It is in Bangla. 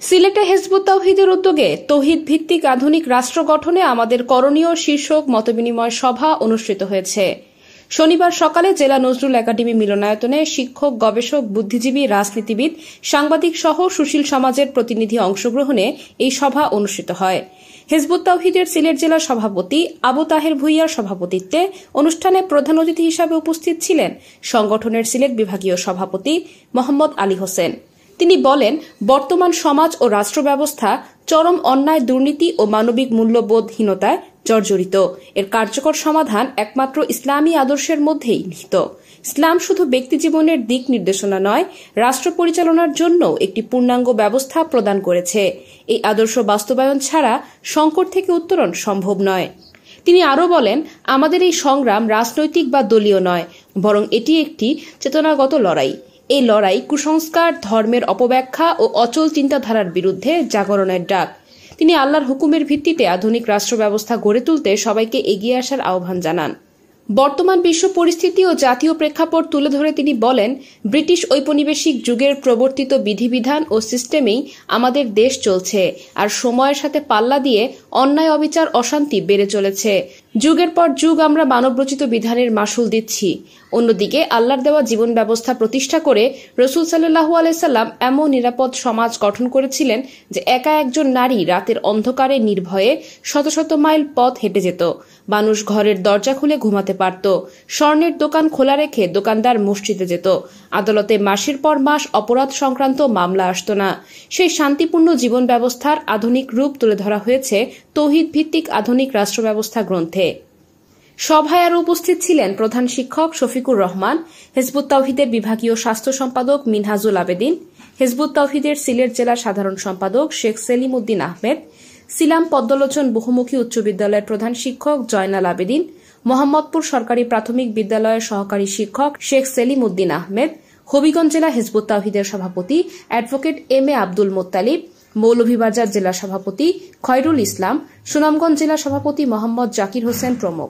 সিলেটে হিজবুত তাওহীদের উদ্যোগে তৌহিদ ভিত্তিক আধুনিক রাষ্ট্র গঠনে আমাদের করণীয় শীর্ষক মতবিনিময় সভা অনুষ্ঠিত হয়েছে। শনিবার সকালে জেলা নজরুল একাডেমি মিলনায়তনে শিক্ষক, গবেষক, বুদ্ধিজীবী, রাজনীতিবিদ, সাংবাদিক সহ সুশীল সমাজের প্রতিনিধি অংশগ্রহণে এই সভা অনুষ্ঠিত হয়। হিজবুত তাওহীদের সিলেট জেলা সভাপতি আবু তাহের ভূঁইয়ার সভাপতিত্বে অনুষ্ঠানে প্রধান অতিথি হিসেবে উপস্থিত ছিলেন সংগঠনের সিলেট বিভাগীয় সভাপতি মোহাম্মদ আলী হোসেন। তিনি বলেন, বর্তমান সমাজ ও রাষ্ট্র ব্যবস্থা চরম অন্যায়, দুর্নীতি ও মানবিক মূল্যবোধহীনতায় জর্জরিত। এর কার্যকর সমাধান একমাত্র ইসলামী আদর্শের মধ্যেই নিহিত। ইসলাম শুধু ব্যক্তিজীবনের দিক নির্দেশনা নয়, রাষ্ট্র পরিচালনার জন্য একটি পূর্ণাঙ্গ ব্যবস্থা প্রদান করেছে। এই আদর্শ বাস্তবায়ন ছাড়া সংকট থেকে উত্তরণ সম্ভব নয়। তিনি আরও বলেন, আমাদের এই সংগ্রাম রাজনৈতিক বা দলীয় নয়, বরং এটি একটি চেতনাগত লড়াই। এই লড়াই কুসংস্কার, ধর্মের অপব্যাখ্যা ও অচল চিন্তাধারার বিরুদ্ধে জাগরণের ডাক। তিনি আল্লাহর হুকুমের ভিত্তিতে আধুনিক রাষ্ট্র ব্যবস্থা গড়ে তুলতে সবাইকে এগিয়ে আসার আহ্বান জানান। বর্তমান বিশ্ব পরিস্থিতি ও জাতীয় প্রেক্ষাপট তুলে ধরে তিনি বলেন, ব্রিটিশ ঔপনিবেশিক যুগের প্রবর্তিত বিধিবিধান ও সিস্টেমেই আমাদের দেশ চলছে, আর সময়ের সাথে পাল্লা দিয়ে অন্যায়, অবিচার, অশান্তি বেড়ে চলেছে। যুগের পর যুগ আমরা মানবরচিত বিধানের মাসুল দিচ্ছি। অন্যদিকে আল্লাহর দেওয়া জীবন ব্যবস্থা প্রতিষ্ঠা করে রাসূল সাল্লাল্লাহু আলাইহি সাল্লাম এমন নিরাপদ সমাজ গঠন করেছিলেন যে একা একজন নারী রাতের অন্ধকারে নির্ভয়ে শত শত মাইল পথ হেঁটে যেত। মানুষ ঘরের দরজা খুলে ঘুমাতে পারত। স্বর্ণের দোকান খোলা রেখে দোকানদার মসজিদে যেত। আদালতে মাসের পর মাস অপরাধ সংক্রান্ত মামলা আসত না। সেই শান্তিপূর্ণ জীবন ব্যবস্থার আধুনিক রূপ তুলে ধরা হয়েছে তৌহিদ ভিত্তিক আধুনিক রাষ্ট্র ব্যবস্থা গ্রন্থে। সভায় আরও উপস্থিত ছিলেন প্রধান শিক্ষক শফিকুর রহমান, হিজবুত তাওহীদের বিভাগীয় স্বাস্থ্য সম্পাদক মিনহাজুল আবেদিন, হিজবুত তাওহীদের সিলেট জেলা সাধারণ সম্পাদক শেখ সেলিম উদ্দিন আহমেদ, সিলাম পদ্মলোচন বহুমুখী উচ্চ বিদ্যালয়ের প্রধান শিক্ষক জয়নাল আবেদিন, মোহাম্মদপুর সরকারি প্রাথমিক বিদ্যালয়ের সহকারী শিক্ষক শেখ সেলিম উদ্দিন আহমেদ, হবিগঞ্জ জেলা হিজবুত তাওহীদের সভাপতি advocate M A Abdul Muttalib, Moulvibazar জেলা সভাপতি খয়রুল ইসলাম, সুনামগঞ্জ জেলা সভাপতি মোহাম্মদ জাকির হোসেন প্রমুখ।